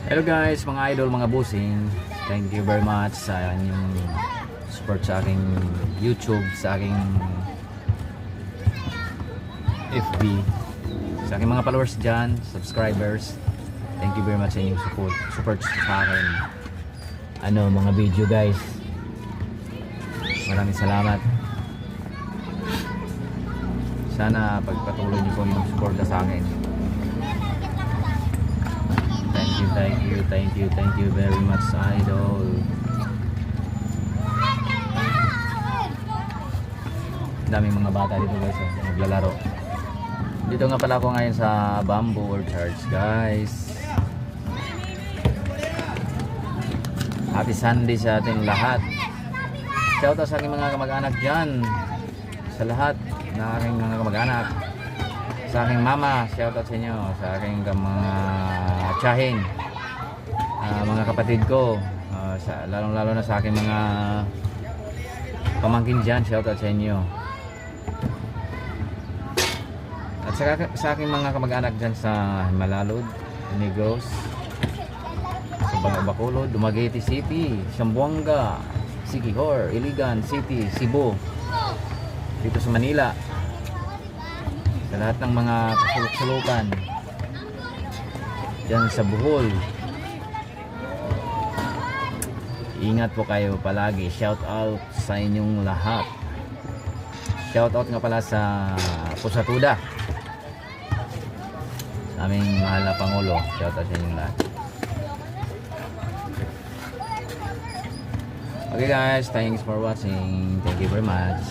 Hello guys, mga idol, mga busing. Thank you very much sa inyong support sa aking YouTube, sa aking FB, sa aking mga followers dyan, subscribers. Thank you very much sa inyong support sa akin. Mga video guys. Maraming salamat. Sana pagpatuloy niyo po yung support sa akin. Thank you very much, idol. Daming mga bata dito guys, naglalaro. Dito nga pala ako ngayon sa Bamboo Orchards guys. Happy Sunday sa ating lahat. Shout out sa aking mga kamag-anak dyan, sa lahat ng aking mga kamag-anak, sa aking mama, shout out sa inyo, sa aking mga tiyahin, mga kapatid ko, lalong lalo na sa aking mga pamangkin dyan, shout out sa inyo. At sa aking mga kamag-anak dyan sa Malalud, Negros, sa Bacolod, Dumaguete City, Zamboanga, Siquijor, Iligan City, Cebu, dito sa Manila, sa lahat ng mga kasuluk-sulukan dyan sa Bohol. Ingat po kayo palagi. Shout out sa inyong lahat. Shout out nga pala sa Pusatuda, sa aming mahal na Pangulo. Shout out sa inyong lahat. Okay guys, thanks for watching. Thank you very much.